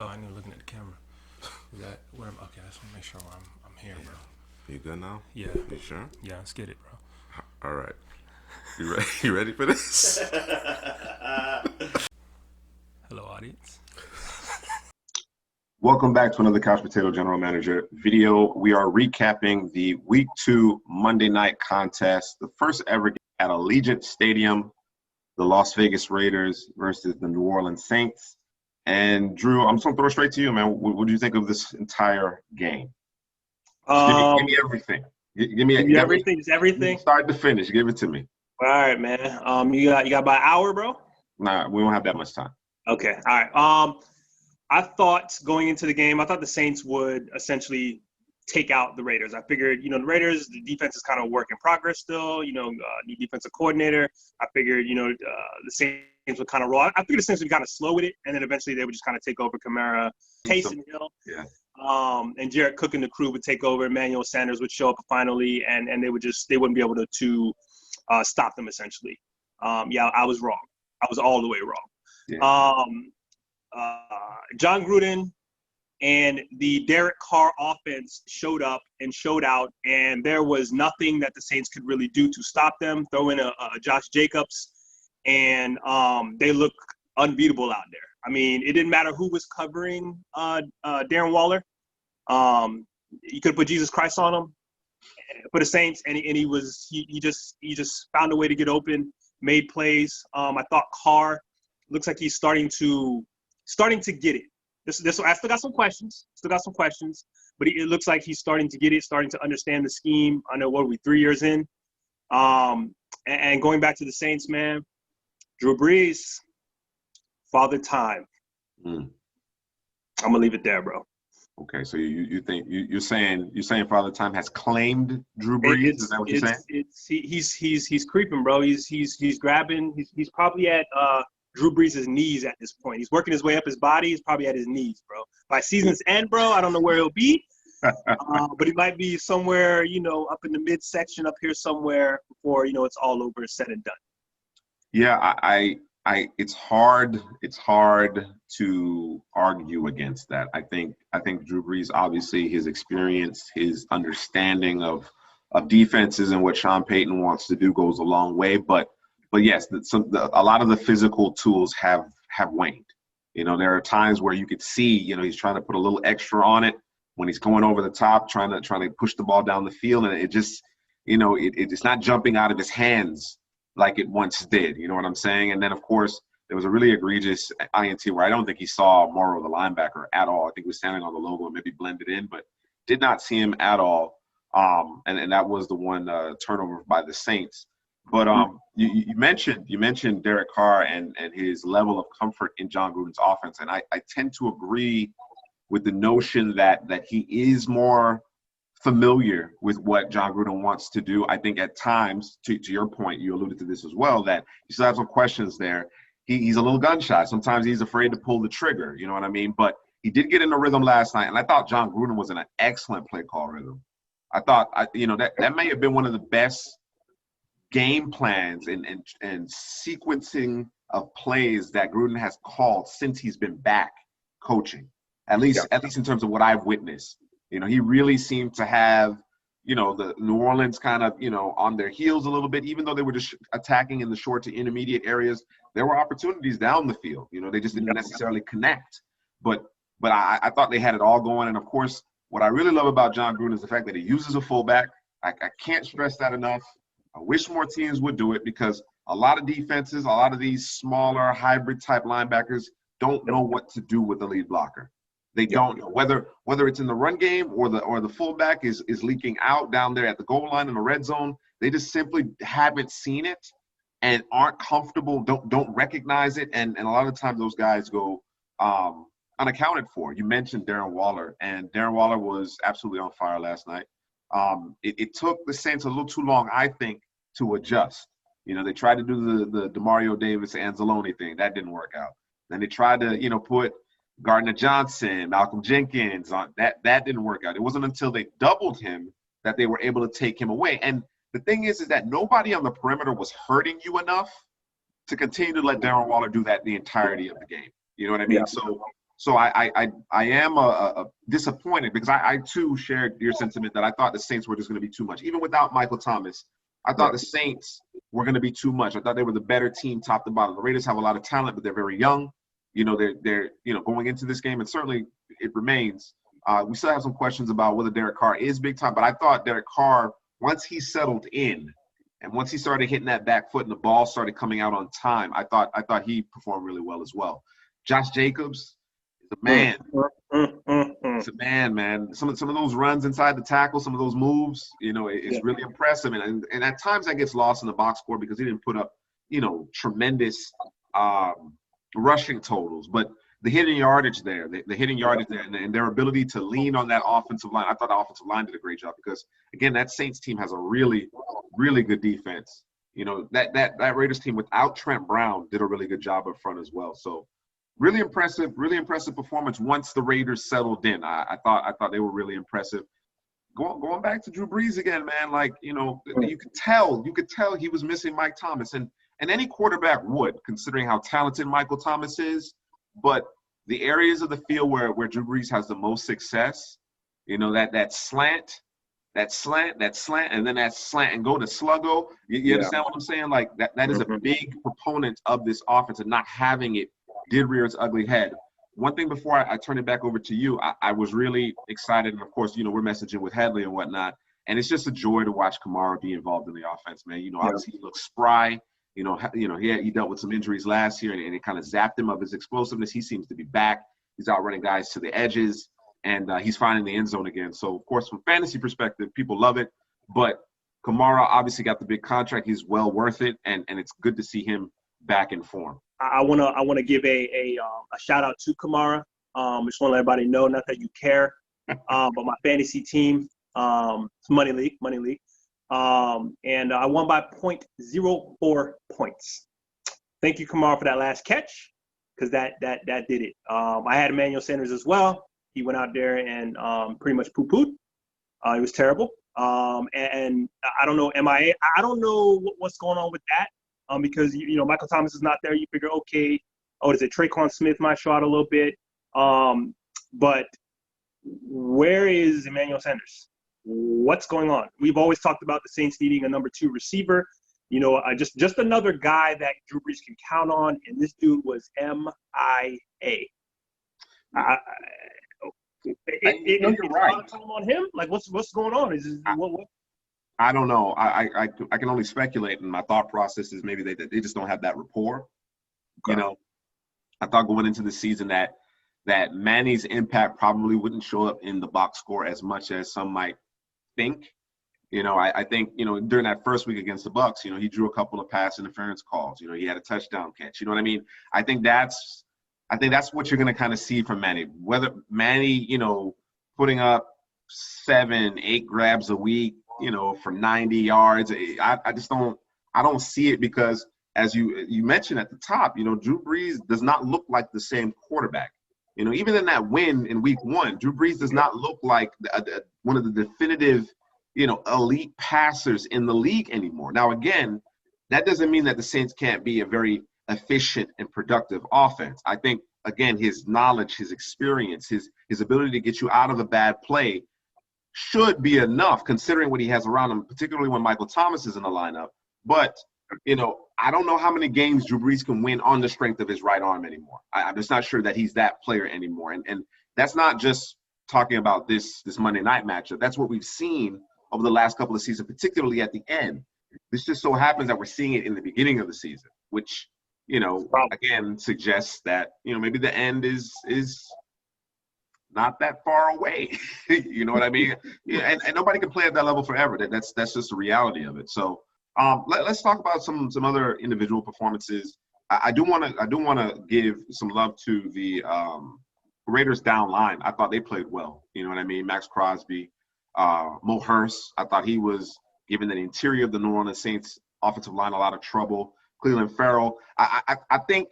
Oh, I knew looking at the camera. Is that where I'm? Okay, I just want to make sure I'm here, bro. You good now? Yeah, You sure? yeah, let's get it, bro. All right. You ready? You ready for this? Hello, audience. Welcome back to another Couch Potato General Manager video. We are recapping the Week 2 Monday night contest, the first ever game at Allegiant Stadium, the Las Vegas Raiders versus the New Orleans Saints. And Drew, I'm just gonna throw it straight to you, man. What do you think of this entire game? Give me everything. Give me everything. Just everything. Start to finish. Give it to me. All right, man. You got about an hour, bro? Nah, we don't have that much time. Okay. All right. I thought going into the game, I thought the Saints would essentially take out the Raiders. I figured, the Raiders, the defense is kind of a work in progress still. New defensive coordinator. I figured, the Saints would kind of roll. I figured the Saints would be kind of slow with it, and then eventually they would just kind of take over Kamara, Taysom Hill. Yeah. And Jared Cook and the crew would take over. Emmanuel Sanders would show up finally, and they wouldn't be able to stop them essentially. I was wrong. I was all the way wrong. Yeah. Jon Gruden and the Derek Carr offense showed up and showed out, and there was nothing that the Saints could really do to stop them. Throw in a Josh Jacobs, and they look unbeatable out there. I mean, it didn't matter who was covering Darren Waller. You could put Jesus Christ on him for the Saints, and he just found a way to get open, made plays. I thought Carr looks like he's starting to get it. This I still got some questions. But it looks like he's starting to get it, starting to understand the scheme. I know, what are we, 3 years in? And going back to the Saints, man, Drew Brees, Father Time. I'm gonna leave it there, bro. Okay, so you think you're saying Father Time has claimed Drew Brees? Is that what you're saying? He's creeping, bro. He's grabbing. He's probably at Drew Brees' knees at this point. He's working his way up his body. He's probably at his knees, bro. By season's end, bro, I don't know where he'll be, but he might be somewhere, up in the midsection up here somewhere before it's all over, said and done. Yeah, I it's hard to argue against that. I think Drew Brees, obviously his experience, his understanding of defenses and what Sean Payton wants to do goes a long way. But yes, a lot of the physical tools have waned. There are times where you could see, he's trying to put a little extra on it when he's going over the top, trying to push the ball down the field, and it just, it's not jumping out of his hands like it once did. You know what I'm saying? And then, of course, there was a really egregious INT where I don't think he saw Morrow, the linebacker, at all. I think he was standing on the logo and maybe blended in, but did not see him at all. And that was the one turnover by the Saints. But you mentioned Derek Carr and his level of comfort in Jon Gruden's offense, and I tend to agree with the notion that he is more familiar with what Jon Gruden wants to do. I think at times, to your point, you alluded to this as well, that you still have some questions there. He's a little gun shy. Sometimes he's afraid to pull the trigger. You know what I mean? But he did get in a rhythm last night, and I thought Jon Gruden was in an excellent play call rhythm. I thought, that may have been one of the best game plans and sequencing of plays that Gruden has called since he's been back coaching, at least in terms of what I've witnessed. He really seemed to have, the New Orleans kind of, on their heels a little bit, even though they were just attacking in the short to intermediate areas. There were opportunities down the field. They just didn't necessarily connect. But I thought they had it all going. And, of course, what I really love about Jon Gruden is the fact that he uses a fullback. I can't stress that enough. I wish more teams would do it because a lot of defenses, a lot of these smaller hybrid-type linebackers don't know what to do with the lead blocker. They don't know whether it's in the run game or the fullback is leaking out down there at the goal line in the red zone. They just simply haven't seen it and aren't comfortable, don't recognize it, and a lot of times those guys go unaccounted for. You mentioned Darren Waller, and Darren Waller was absolutely on fire last night. It took the Saints a little too long, I think, to adjust. They tried to do the DeMario Davis Anzalone thing. That didn't work out. Then they tried to put Gardner Johnson, Malcolm Jenkins on that didn't work out. It wasn't until they doubled him that they were able to take him away. And the thing is that nobody on the perimeter was hurting you enough to continue to let Darren Waller do that the entirety of the game. You know what I mean? Yeah. So So I am a disappointed because I too shared your sentiment that I thought the Saints were just going to be too much. Even without Michael Thomas, I thought the Saints were going to be too much. I thought they were the better team top to bottom. The Raiders have a lot of talent, but they're very young. They're going into this game, and certainly it remains. We still have some questions about whether Derek Carr is big time, but I thought Derek Carr, once he settled in and once he started hitting that back foot and the ball started coming out on time, I thought he performed really well as well. Josh Jacobs is a man. It's a man. Some of those runs inside the tackle, some of those moves, is really impressive. And at times that gets lost in the box score because he didn't put up, tremendous rushing totals. But the hitting yardage there, and their ability to lean on that offensive line. I thought the offensive line did a great job because, again, that Saints team has a really, really good defense. That Raiders team without Trent Brown did a really good job up front as well. So really impressive performance once the Raiders settled in. I thought they were really impressive. Going back to Drew Brees again, man, you could tell he was missing Mike Thomas. And any quarterback would, considering how talented Michael Thomas is. But the areas of the field where Drew Brees has the most success, that slant, and then that slant and go to sluggo. You understand what I'm saying? Like that is a big proponent of this offense, and not having it did rear its ugly head. One thing before I turn it back over to you, I was really excited, and of course, we're messaging with Headley and whatnot, and it's just a joy to watch Kamara be involved in the offense, man. Obviously he looks spry. He dealt with some injuries last year, and it kind of zapped him of his explosiveness. He seems to be back. He's out running guys to the edges, and he's finding the end zone again. So, of course, from fantasy perspective, people love it. But Kamara obviously got the big contract. He's well worth it, and it's good to see him back in form. I wanna give a shout out to Kamara. Just want to let everybody know, not that you care, but my fantasy team, it's Money League. And I won by 0.04 points. Thank you, Kamara, for that last catch, because that did it. I had Emmanuel Sanders as well. He went out there and pretty much poo-pooed. It was terrible. And I don't know, MIA. I don't know what's going on with that because, Michael Thomas is not there. You figure, okay, Traequan Smith might show out a little bit. But where is Emmanuel Sanders? What's going on? We've always talked about the Saints needing a number 2 receiver. Just another guy that Drew Brees can count on, and this dude was MIA. You're right. On him, like what's going on? What? I don't know. I can only speculate, and my thought process is maybe they just don't have that rapport. Okay. I thought going into the season that Manny's impact probably wouldn't show up in the box score as much as some might think. I think, during that first week against the Bucs, he drew a couple of pass interference calls. He had a touchdown catch. You know what I mean? I think that's what you're going to kind of see from Manny. Whether Manny, putting up 7-8 grabs a week, for 90 yards, I just don't see it because, as you mentioned at the top, Drew Brees does not look like the same quarterback. Even in that win in week 1, Drew Brees does not look like one of the definitive, elite passers in the league anymore. Now, again, that doesn't mean that the Saints can't be a very efficient and productive offense. I think, again, his knowledge, his experience, his ability to get you out of a bad play should be enough considering what he has around him, particularly when Michael Thomas is in the lineup. But, I don't know how many games Drew Brees can win on the strength of his right arm anymore. I'm just not sure that he's that player anymore. And that's not just talking about this Monday night matchup. That's what we've seen over the last couple of seasons, particularly at the end. This just so happens that we're seeing it in the beginning of the season, which, again, suggests that, maybe the end is not that far away. You know what I mean? Yeah, and nobody can play at that level forever. That's just the reality of it. So let's talk about some other individual performances. I do want to give some love to the Raiders down line. I thought they played well. You know what I mean? Max Crosby, Mo Hurst. I thought he was giving the interior of the New Orleans Saints offensive line a lot of trouble. Cleveland Farrell. I think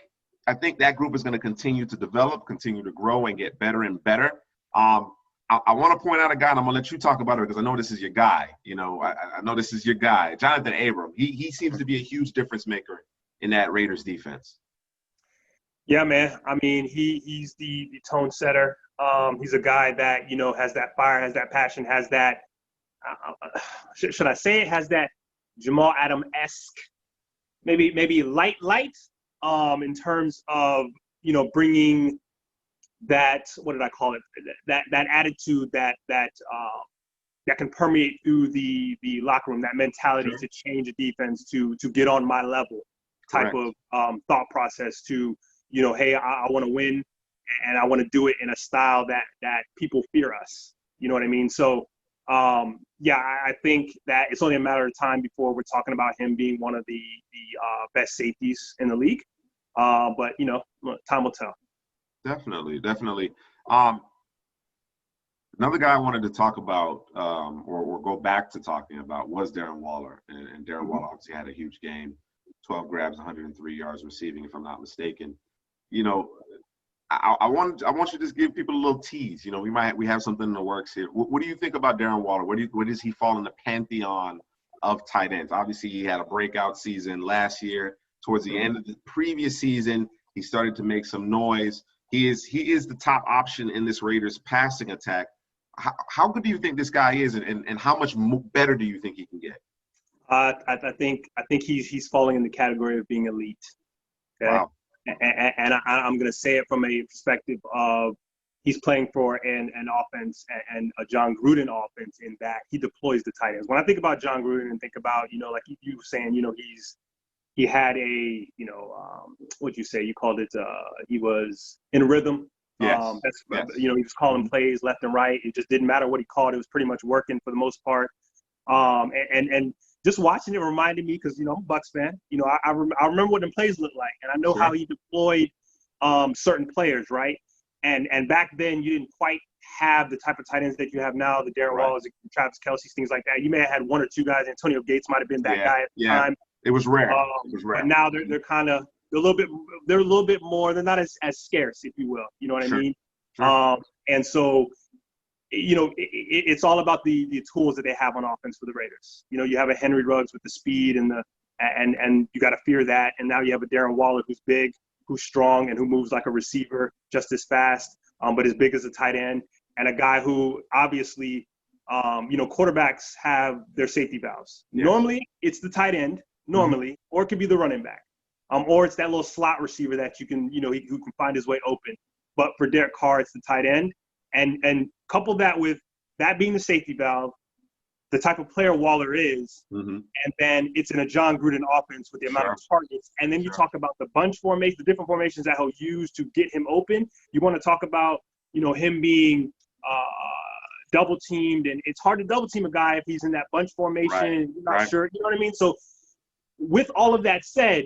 that group is going to continue to develop, continue to grow, and get better and better. I want to point out a guy, and I'm going to let you talk about it because I know this is your guy. I know this is your guy, Jonathan Abram. He seems to be a huge difference maker in that Raiders defense. Yeah, man. I mean, he's the tone setter. He's a guy that, you know, has that fire, has that passion, has that, should I say it, has that Jamal Adams-esque, maybe light, in terms of, you know, bringing that, what did I call it? That attitude that can permeate through the locker room, that mentality to change a defense, to get on my level type Correct. of thought process, to, you know, hey, I want to win, and I want to do it in a style that people fear us. You know what I mean? So, yeah, I think that it's only a matter of time before we're talking about him being one of the best safeties in the league. But, you know, time will tell. Definitely. Another guy I wanted to talk about, or go back to talking about, was Darren Waller. And Darren Waller obviously had a huge game, 12 grabs, 103 yards receiving, if I'm not mistaken. You know, I want you to just give people a little tease. You know, we have something in the works here. What do you think about Darren Waller? Where does he fall in the pantheon of tight ends? Obviously, he had a breakout season last year. Towards the end of the previous season, he started to make some noise. He is the top option in this Raiders passing attack. How good do you think this guy is, and how much better do you think he can get? I think he's falling in the category of being elite. Okay? Wow. And I'm going to say it from a perspective of he's playing for an offense and a Jon Gruden offense, in that he deploys the tight ends. When I think about Jon Gruden and think about, you know, like you were saying, you know, he had a, you know, what'd you say? You called it, he was in rhythm. Yes. Yes. You know, he was calling plays left and right. It just didn't matter what he called. It was pretty much working for the most part. And just watching it reminded me, because, you know, I'm a Bucs fan. You know, I remember what the plays looked like, and I know how he deployed certain players, right? And back then you didn't quite have the type of tight ends that you have now, the Darren Wallers, Travis Kelce's, things like that. You may have had one or two guys. Antonio Gates might have been that guy at the time. It was rare. But now they're kind of a little bit more. They're not as scarce, if you will. You know what I mean? Sure. And so, you know, it's all about the tools that they have on offense for the Raiders. You know, you have a Henry Ruggs with the speed and you got to fear that. And now you have a Darren Waller who's big, who's strong, and who moves like a receiver just as fast, but as big as a tight end. And a guy who obviously, you know, quarterbacks have their safety valves. Yes. Normally, it's the tight end. Or it could be the running back, or it's that little slot receiver that you can, you know, who can find his way open. But for Derek Carr, it's the tight end, and couple that with that being the safety valve, the type of player Waller is, and then it's in a Jon Gruden offense with the amount of targets, and then you talk about the bunch formation, the different formations that he'll use to get him open. You want to talk about, you know, him being double teamed, and it's hard to double team a guy if he's in that bunch formation. You're not sure, you know what I mean? So, with all of that said,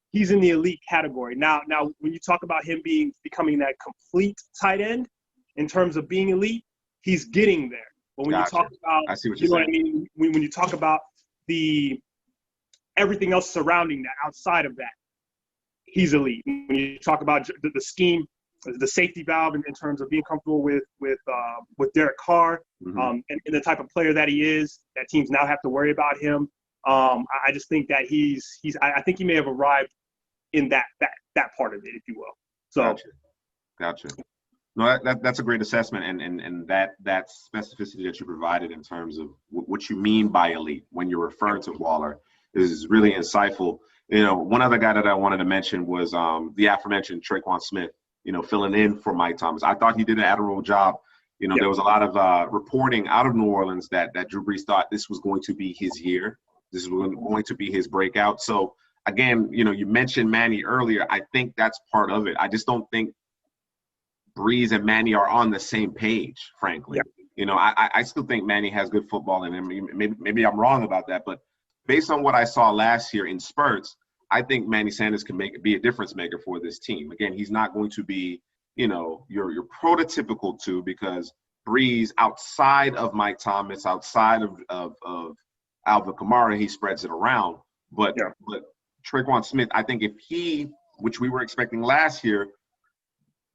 he's in the elite category. Now, when you talk about him becoming that complete tight end in terms of being elite, he's getting there. But when you talk about, I see what you know what I mean? When you talk about everything else surrounding that, outside of that, he's elite. When you talk about the scheme, the safety valve in terms of being comfortable with Derek Carr, and the type of player that he is, that teams now have to worry about him. I just think that I think he may have arrived in that part of it, if you will. So, Gotcha. No, that's a great assessment, and that specificity that you provided in terms of what you mean by elite when you're referring to Waller is really insightful. You know, one other guy that I wanted to mention was the aforementioned Traequan Smith, you know, filling in for Mike Thomas. I thought he did an admirable job. You know, there was a lot of reporting out of New Orleans that Drew Brees thought this was going to be his year. This is going to be his breakout. So, again, you know, you mentioned Manny earlier. I think that's part of it. I just don't think Brees and Manny are on the same page, frankly. You know, I still think Manny has good football in him. Maybe I'm wrong about that, but based on what I saw last year in spurts, I think Manny Sanders can be a difference maker for this team. Again, he's not going to be, you know, your prototypical two, because Brees, outside of Mike Thomas, outside of Alvin Kamara, he spreads it around. But Traequan Smith, I think if he, which we were expecting last year,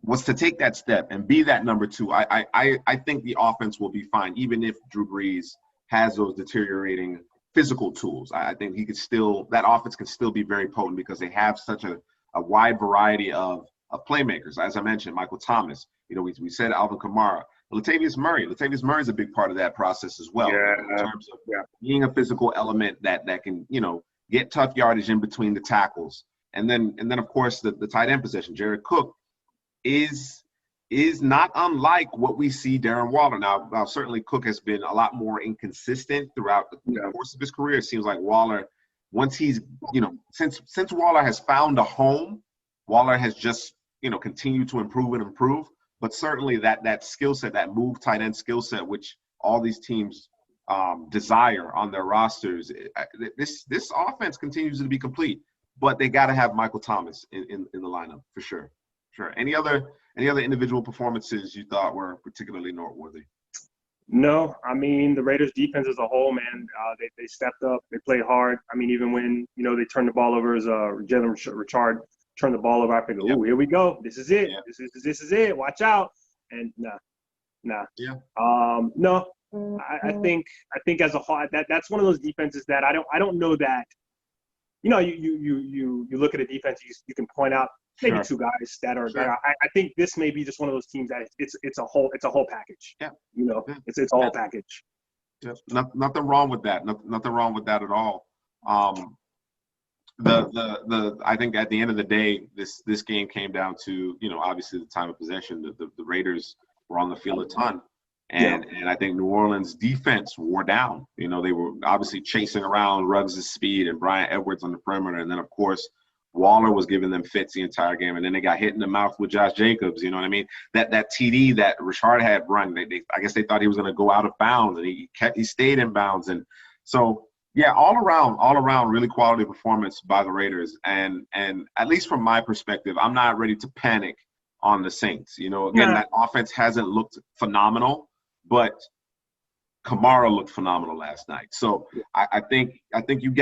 was to take that step and be that number two, I think the offense will be fine, even if Drew Brees has those deteriorating physical tools. I think that offense can still be very potent because they have such a wide variety of playmakers. As I mentioned, Michael Thomas. We said Alvin Kamara. Latavius Murray. Latavius Murray is a big part of that process as well. Yeah. In terms of being a physical element that can, get tough yardage in between the tackles. And then of course the tight end position. Jared Cook is not unlike what we see Darren Waller. Now certainly Cook has been a lot more inconsistent throughout the course of his career. It seems like Waller, once he's, since Waller has found a home, Waller has just, continued to improve. But certainly that skill set, that move tight end skill set, which all these teams desire on their rosters, this offense continues to be complete. But they got to have Michael Thomas in the lineup for sure. Sure. Any other individual performances you thought were particularly noteworthy? No, I mean, the Raiders defense as a whole, man, they stepped up. They played hard. I mean, even when, they turned the ball over as Jalen Richard turned the ball over, I figured, oh, here we go. This is it. Yeah. This is it. Watch out. And nah. Yeah. No. I think as a whole, that's one of those defenses that I don't know that, you look at a defense, you can point out maybe two guys that are. I think this may be just one of those teams that it's a whole package. Yeah. It's a whole package. Yeah. Nothing wrong with that. Nothing wrong with that at all. I think at the end of the day, this game came down to, obviously the time of possession. The Raiders were on the field a ton. And I think New Orleans defense wore down. They were obviously chasing around Ruggs' speed and Brian Edwards on the perimeter. And then, of course, Waller was giving them fits the entire game. And then they got hit in the mouth with Josh Jacobs. You know what I mean? That TD that Richard had run, I guess they thought he was going to go out of bounds. And he stayed in bounds. And so, yeah, all around, really quality performance by the Raiders. And at least from my perspective, I'm not ready to panic on the Saints. Again, that offense hasn't looked phenomenal. But Kamara looked phenomenal last night. So I think you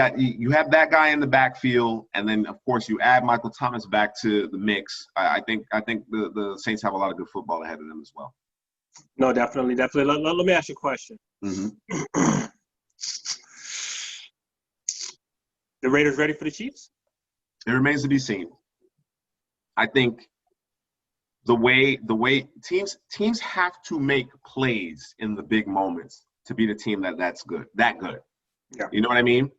have that guy in the backfield, and then of course you add Michael Thomas back to the mix. I think the Saints have a lot of good football ahead of them as well. No, definitely. Let me ask you a question. Mm-hmm. The Raiders ready for the Chiefs? It remains to be seen. I think the way teams have to make plays in the big moments to be the team that's good. Yeah. You know what I mean?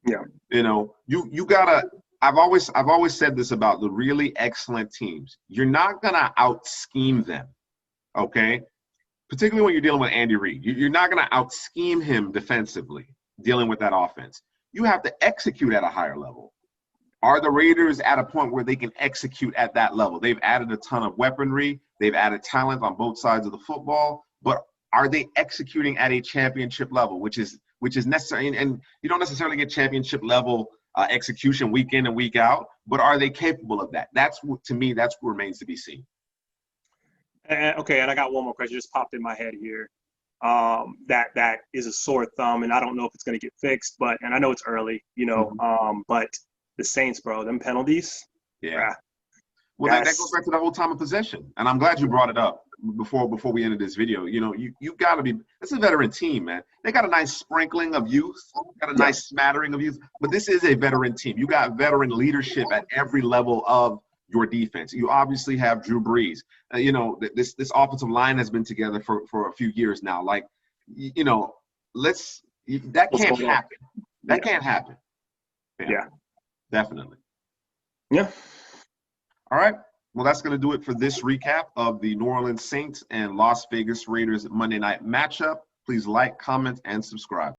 Yeah. You gotta. I've always said this about the really excellent teams. You're not gonna out scheme them, okay? Particularly when you're dealing with Andy Reid. You're not gonna out scheme him defensively dealing with that offense. You have to execute at a higher level. Are the Raiders at a point where they can execute at that level? They've added a ton of weaponry. They've added talent on both sides of the football. But are they executing at a championship level, which is necessary? And you don't necessarily get championship level execution week in and week out. But are they capable of that? To me, that's what remains to be seen. Okay, and I got one more question. Just popped in my head here. That is a sore thumb, and I don't know if it's going to get fixed. And I know it's early, but the Saints, bro, them penalties. Yeah. Well, that goes back to the whole time of possession. And I'm glad you brought it up before we ended this video. You got to be – it's a veteran team, man. They got a nice sprinkling of youth, got a nice smattering of youth. But this is a veteran team. You got veteran leadership at every level of your defense. You obviously have Drew Brees. This offensive line has been together for a few years now. Like, that can't happen. That can't happen. Yeah. Definitely. Yeah. All right. Well, that's going to do it for this recap of the New Orleans Saints and Las Vegas Raiders Monday night matchup. Please like, comment, and subscribe.